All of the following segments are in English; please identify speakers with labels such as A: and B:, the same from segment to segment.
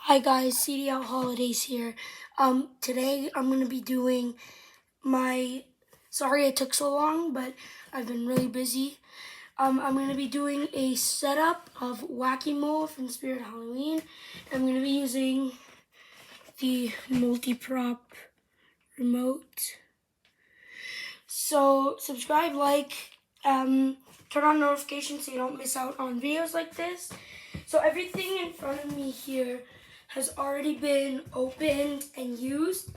A: Hi guys, CDL Holidays here. Today I'm going to be doing sorry it took so long, but I've been really busy. I'm going to be doing a setup of Wacky Mole from Spirit Halloween. I'm going to be using the multi-prop remote. So subscribe, like, turn on notifications so you don't miss out on videos like this. So everything in front of me here has already been opened and used.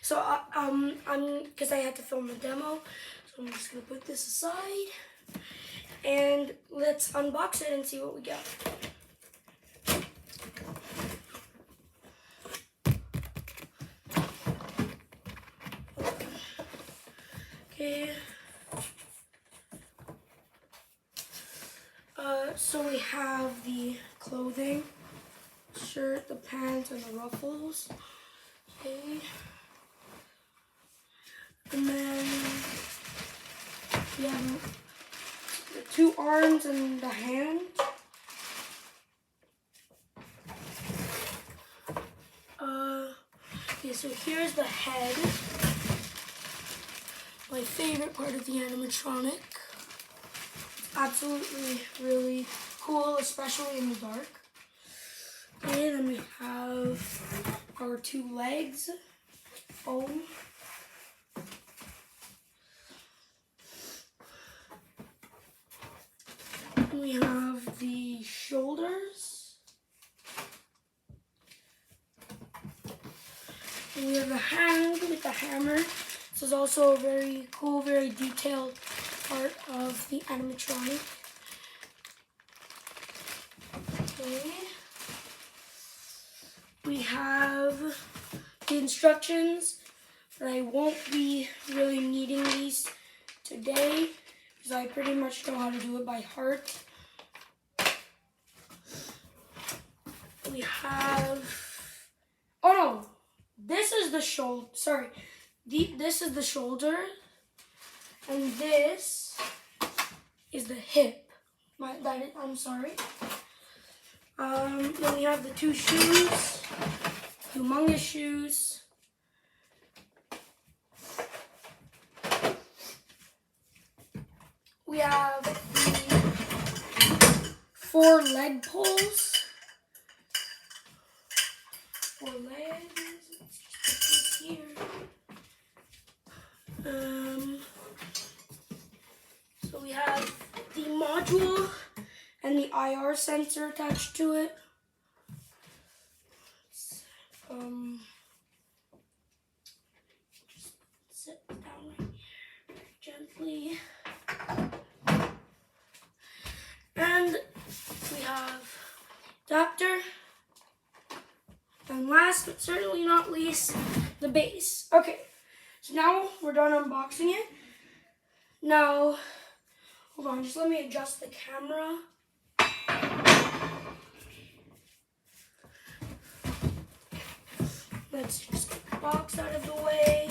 A: So because I had to film a demo, so I'm just gonna put this aside and let's unbox it and see what we got. Okay. So we have the clothing, shirt, the pants, and the ruffles. Okay. And then we have the two arms and the hand. Okay, so here's the head. My favorite part of the animatronic. Absolutely really cool, especially in the dark. Okay, then we have our two legs. Foam. We have the shoulders. And we have the hand with the hammer. This is also a very cool, very detailed part of the animatronic. Okay. We have the instructions, but I won't be really needing these today because I pretty much know how to do it by heart. We have, oh no, this is the shoulder, sorry, this is the shoulder, and this is the hip. I'm sorry. Then we have the two shoes, humongous shoes. We have the 4 leg pulls. 4 legs. Let's just put this here. So we have the module and the IR sensor attached to it. Just sit down right here very gently. And we have adapter. And last but certainly not least, the base. Okay, so now we're done unboxing it. Now, hold on, just let me adjust the camera. Let's just get the box out of the way.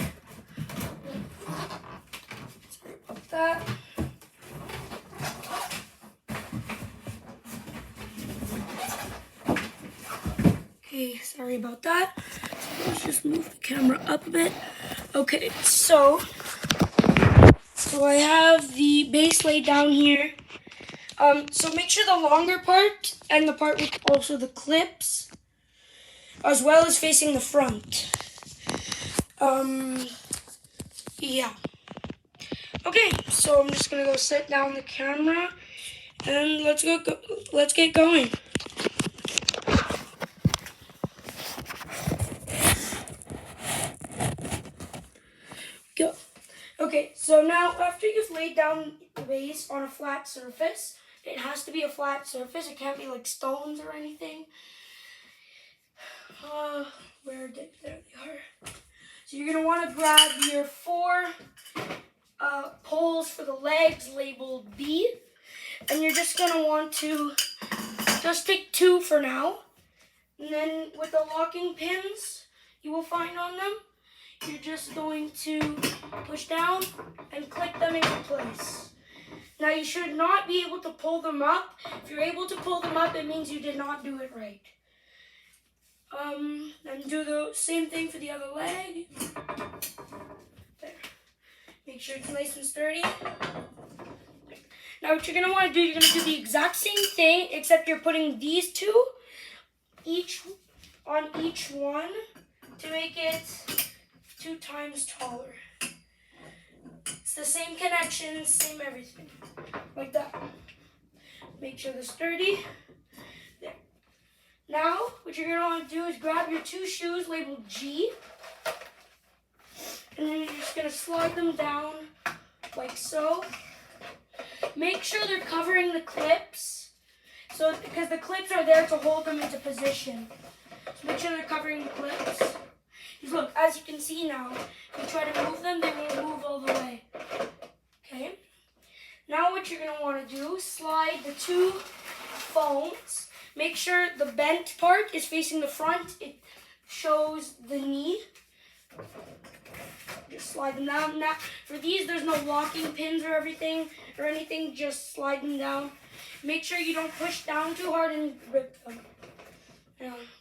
A: Sorry about that. Okay, sorry about that. Let's just move the camera up a bit. Okay, so I have the base laid down here. So make sure the longer part and the part with also the clips, as well as facing the front. Yeah. Okay, so I'm just gonna go set down the camera and let's get going. Go. Okay, so now after you've laid down the base on a flat surface, it has to be a flat surface. It can't be like stones or anything. There they are. So you're gonna want to grab your 4 poles for the legs labeled B, and you're just gonna want to just take 2 for now, and then with the locking pins you will find on them, you're just going to push down and click them into place. Now you should not be able to pull them up. If you're able to pull them up, it means you did not do it right. And do the same thing for the other leg. There. Make sure it's nice and sturdy. Now what you're going to want to do, you're going to do the exact same thing, except you're putting these two on each one to make it 2 times taller. It's the same connections, same everything. Like that. Make sure they're sturdy. There. Now, what you're going to want to do is grab your 2 shoes labeled G. And then you're just going to slide them down like so. Make sure they're covering the clips. So, because the clips are there to hold them into position. So make sure they're covering the clips. Because look, as you can see now, if you try to move them, they won't move all the way. Okay? Now what you're going to want to do, slide the 2 foams. Make sure the bent part is facing the front. It shows the knee. Just slide them down. Now, for these, there's no locking pins or anything. Just slide them down. Make sure you don't push down too hard and rip them.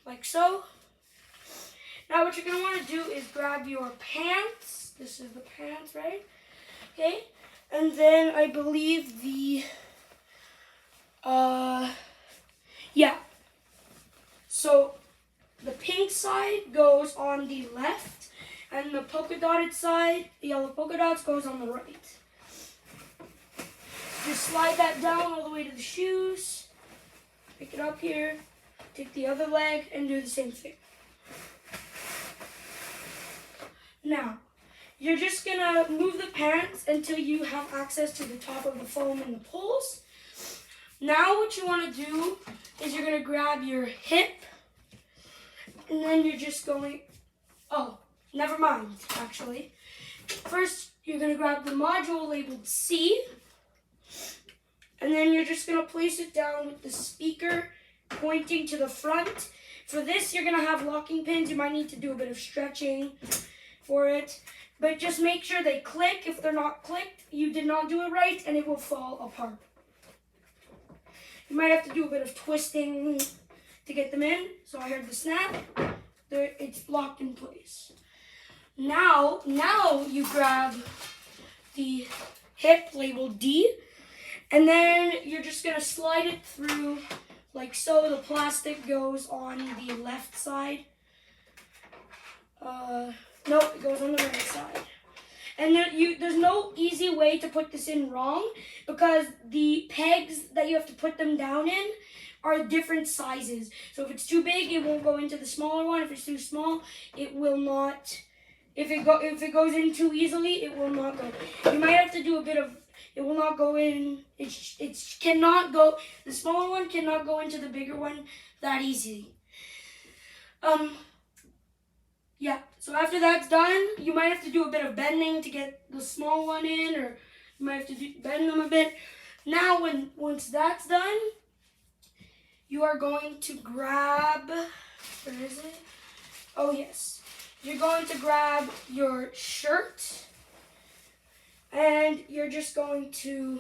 A: Like so. Now what you're going to want to do is grab your pants. This is the pants, right? Okay. And then I believe the, So the pink side goes on the left. And the polka dotted side, the yellow polka dots, goes on the right. Just slide that down all the way to the shoes. Pick it up here. Take the other leg and do the same thing. Now, you're just going to move the pants until you have access to the top of the foam and the poles. Now what you want to do is you're going to grab your hip. And then you're just going... Oh, never mind, actually. First, you're going to grab the module labeled C. And then you're just going to place it down with the speaker pointing to the front. For this, you're going to have locking pins. You might need to do a bit of stretching for it. But just make sure they click. If they're not clicked, you did not do it right and it will fall apart. You might have to do a bit of twisting to get them in. So I heard the snap. It's locked in place. Now you grab the hip labeled D. And then you're just going to slide it through like so. The plastic goes on the left side. No, it goes on the right side. And there's no easy way to put this in wrong because the pegs that you have to put them down in are different sizes. So if it's too big, it won't go into the smaller one. If it's too small, it will not. If it goes in too easily, it will not go. You might have to do a bit of. It will not go in. It cannot go. The smaller one cannot go into the bigger one that easily. Yeah. So after that's done, you might have to do a bit of bending to get the small one in, or you might have to bend them a bit. Now, once that's done, you are going to grab. Where is it? Oh yes. You're going to grab your shirt. And you're just going to,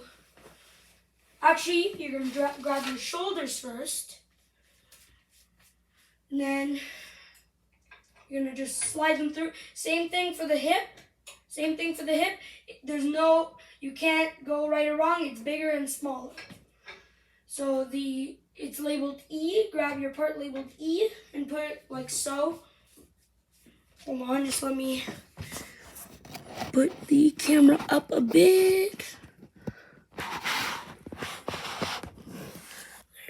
A: actually, you're going to grab your shoulders first. And then you're going to just slide them through. Same thing for the hip. Same thing for the hip. You can't go right or wrong. It's bigger and smaller. So it's labeled E. Grab your part labeled E and put it like so. Hold on, just let me put the camera up a bit.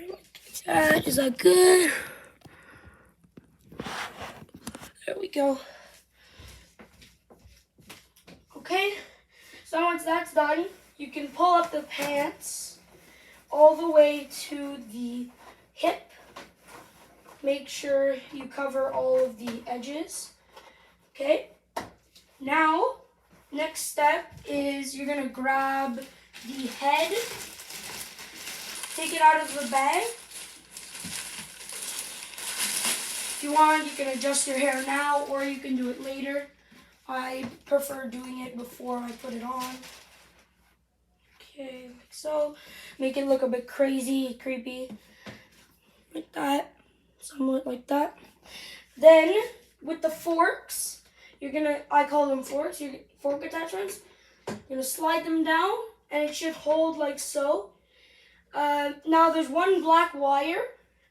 A: Like that. Is that good? There we go. Okay, so once that's done, you can pull up the pants all the way to the hip. Make sure you cover all of the edges. Okay, now, next step is you're going to grab the head, take it out of the bag. If you want, you can adjust your hair now or you can do it later. I prefer doing it before I put it on. Okay, like so. Make it look a bit crazy, creepy. Like that. Somewhat like that. Then with the forks, I call them forks, fork attachments. You're gonna slide them down and it should hold like so. Now there's one black wire,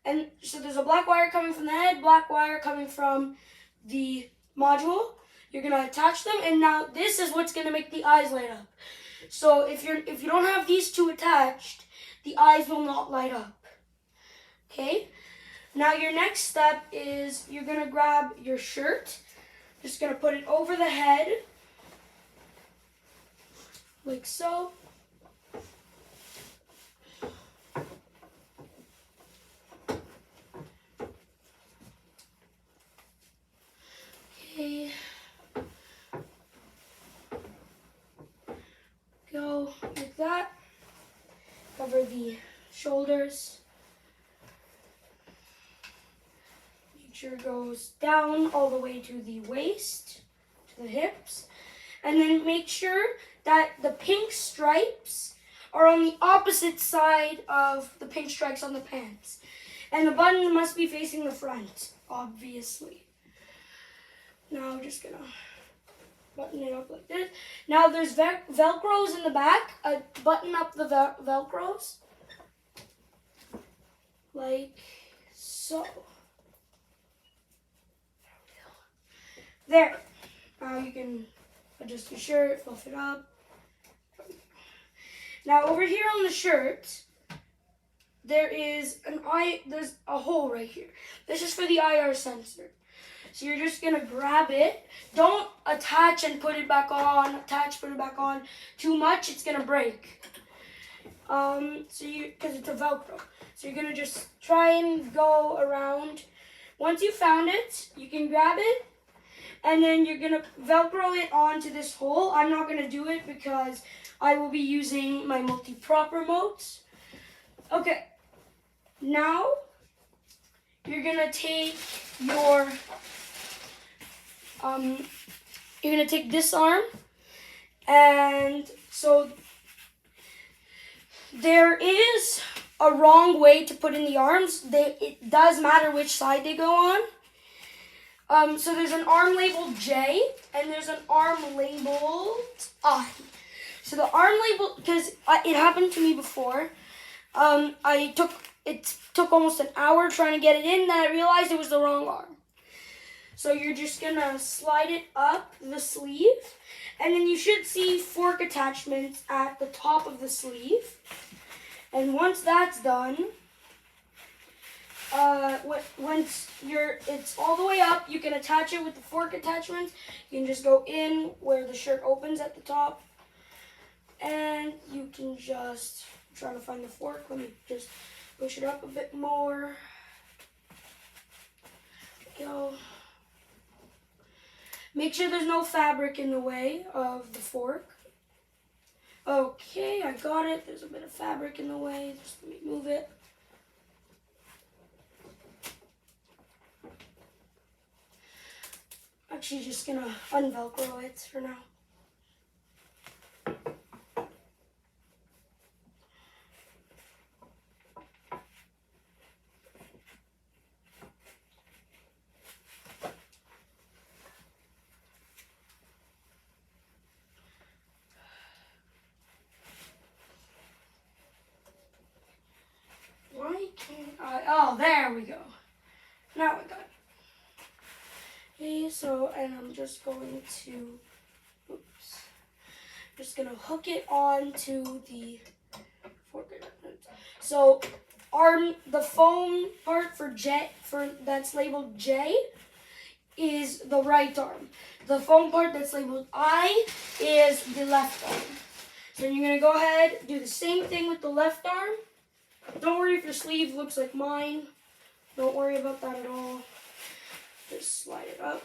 A: and so there's a black wire coming from the head, black wire coming from the module. You're gonna attach them, and now this is what's gonna make the eyes light up. So if you don't have these two attached, the eyes will not light up. Okay? Now your next step is you're gonna grab your shirt, just gonna put it over the head, like so. Okay. Go like that. Cover the shoulders. Make sure it goes down all the way to the waist, to the hips. And then make sure that the pink stripes are on the opposite side of the pink stripes on the pants. And the button must be facing the front, obviously. Now I'm just gonna button it up like this. Now there's Velcros in the back. I button up the Velcros like so. There. Now you can adjust your shirt, fluff it up. Now over here on the shirt, there's a hole right here. This is for the IR sensor. So you're just gonna grab it. Don't attach and put it back on. Attach, put it back on. Too much, it's gonna break. Because it's a Velcro. So you're gonna just try and go around. Once you found it, you can grab it, and then you're gonna Velcro it onto this hole. I'm not gonna do it because I will be using my multi-prop remotes. Okay. Now you're gonna take you're gonna take this arm, and so there is a wrong way to put in the arms. It does matter which side they go on. So there's an arm labeled J, and there's an arm labeled I. So the arm label, because it happened to me before. It took almost an hour trying to get it in, then I realized it was the wrong arm. So you're just gonna slide it up the sleeve, and then you should see fork attachments at the top of the sleeve. And once that's done, once it's all the way up, you can attach it with the fork attachments. You can just go in where the shirt opens at the top, and you can just try to find the fork. Let me just push it up a bit more. Go. Make sure there's no fabric in the way of the fork. Okay, I got it. There's a bit of fabric in the way. Just let me move it. Actually, just gonna unvelcro it for now. Why can't I? Oh, there we go. Now I got it. Okay, so, and I'm just going to, just gonna hook it onto the fork. So, the foam part for that's labeled J is the right arm. The foam part that's labeled I is the left arm. So you're gonna go ahead, do the same thing with the left arm. Don't worry if your sleeve looks like mine. Don't worry about that at all. Just slide it up.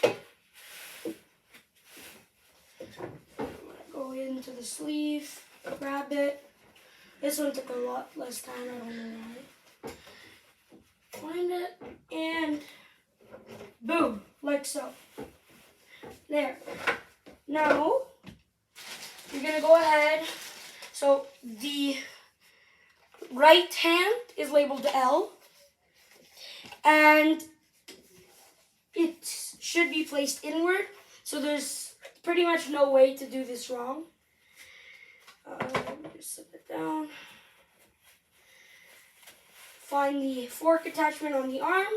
A: I'm gonna go into the sleeve, grab it. This one took a lot less time, I don't know why. Find it, and boom, like so. There. Now, you're gonna go ahead, so the right hand is labeled L, and it should be placed inward. So there's pretty much no way to do this wrong. Let me just set it down. Find the fork attachment on the arm.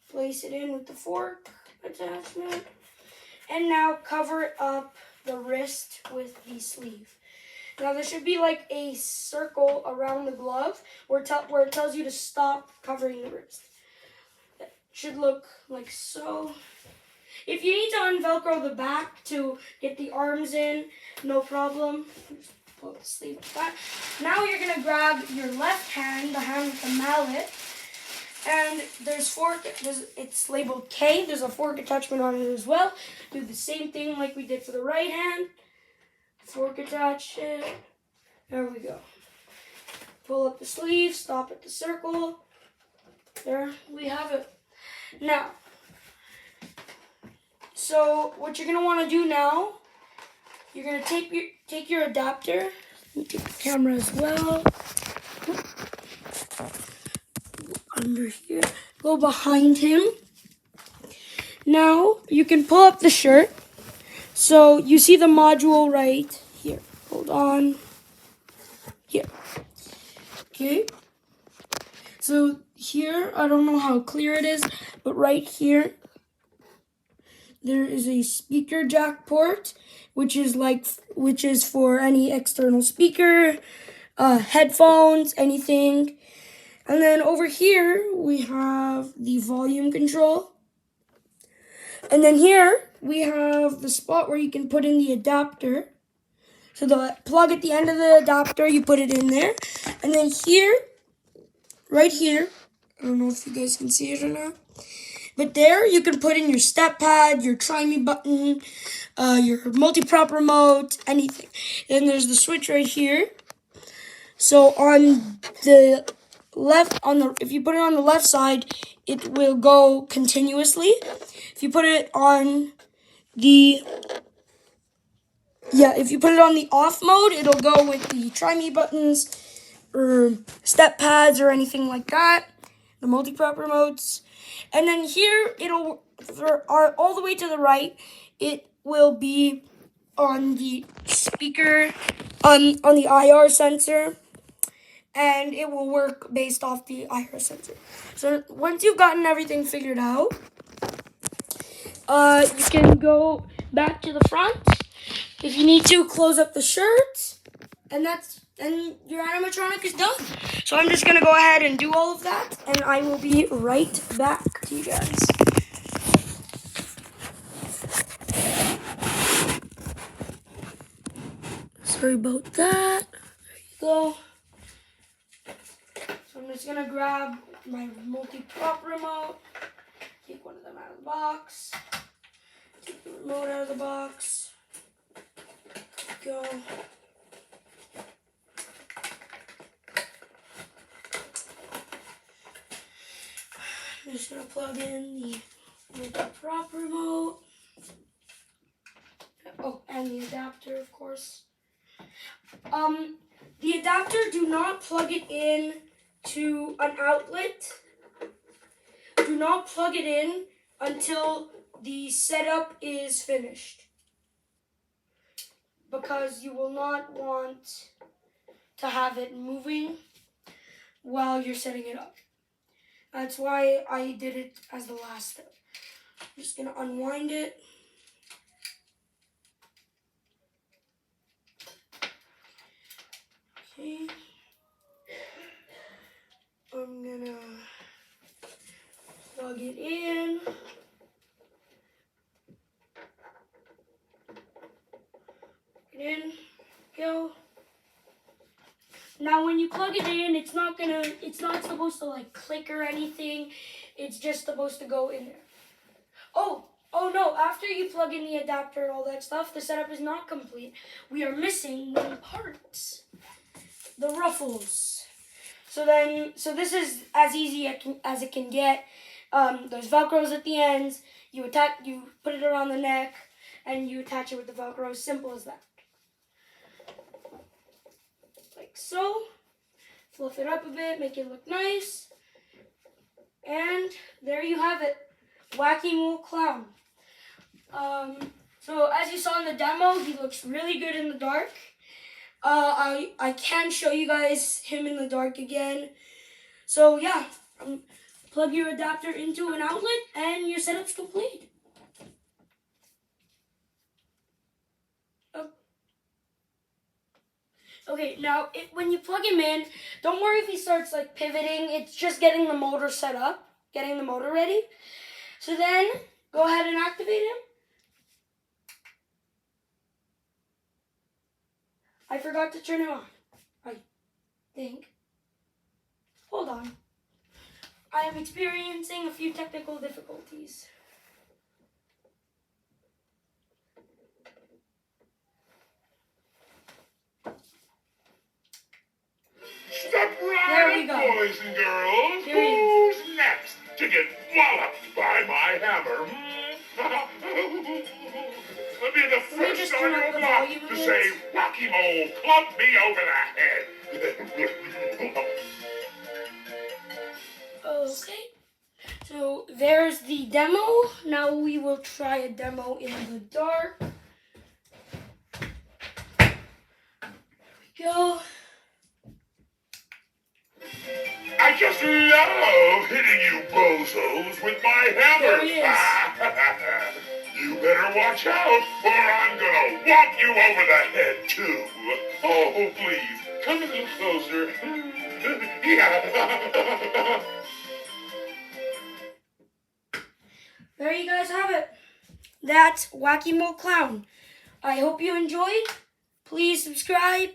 A: Place it in with the fork attachment. And now cover up the wrist with the sleeve. Now there should be like a circle around the glove where it tells you to stop covering the wrist. That should look like so. If you need to unvelcro the back to get the arms in, no problem. Just pull the sleeve back. Now you're going to grab your left hand, the hand with the mallet, and it's labeled K. There's a fork attachment on it as well. Do the same thing like we did for the right hand. Fork attach it. There we go. Pull up the sleeve, stop at the circle. There we have it. Now, so what you're going to want to do now, you're going to take your adapter. Let me take the camera as well. Under here. Go behind him. Now, you can pull up the shirt. So, you see the module right here. Hold on. Here. Okay. So, here, I don't know how clear it is, but right here, there is a speaker jack port, which is for any external speaker, headphones, anything. And then over here, we have the volume control. And then here, we have the spot where you can put in the adapter. So the plug at the end of the adapter, you put it in there. And then here, right here, I don't know if you guys can see it or not, but there you can put in your step pad, your try me button, your multi-prop remote, anything. Then there's the switch right here. So on the left, if you put it on the left side, it will go continuously. If you put it on the off mode, it'll go with the try me buttons or step pads or anything like that, the multi-prop remotes. And then here, all the way to the right, it will be on the speaker, on the IR sensor, and it will work based off the IR sensor. So once you've gotten everything figured out, you can go back to the front. If you need to, close up the shirt, and your animatronic is done. So I'm just going to go ahead and do all of that, and I will be right back to you guys. Sorry about that. There you go. So I'm just going to grab my multi-prop remote, take one of them out of the box, take the remote out of the box, go. I'm just going to plug in the multi-prop remote. Oh, and the adapter, of course. The adapter, do not plug it in to an outlet. Do not plug it in until the setup is finished, because you will not want to have it moving while you're setting it up. That's why I did it as the last step. I'm just going to unwind it. Okay. I'm going to plug it in. Go. Now when you plug it in, it's not supposed to like click or anything. It's just supposed to go in there. Oh no, after you plug in the adapter and all that stuff, the setup is not complete. We are missing one part. The ruffles. So this is as easy as it can get. There's Velcros at the ends. You put it around the neck, and you attach it with the Velcro. Simple as that. Like so. Fluff it up a bit, make it look nice. And there you have it. Wacky Mole Clown. So as you saw in the demo, he looks really good in the dark. I can show you guys him in the dark again. So yeah, plug your adapter into an outlet and your setup's complete. Okay, now when you plug him in, don't worry if he starts like pivoting. It's just getting the motor set up, getting the motor ready. So then go ahead and activate him. I forgot to turn it on, I think. Hold on. I am experiencing a few technical difficulties.
B: Step right up, boys and girls. Who's next to get walloped by my hammer? Let me be the first on your block to say, Wacky Mole, club me over the head.
A: Okay. So there's the demo. Now we will try a demo in the dark. There we go.
B: I just love hitting you bozos with my hammer.
A: There he is.
B: You better watch out, or I'm gonna whop you over the head, too. Oh, please, come a little closer. Yeah.
A: There you guys have it. That's Wacky Mole Clown. I hope you enjoyed. Please subscribe,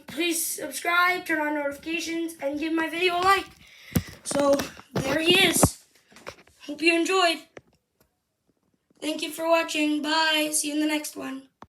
A: please subscribe, turn on notifications, and give my video a like. So, there he is. Hope you enjoyed. Thank you for watching. Bye. See you in the next one.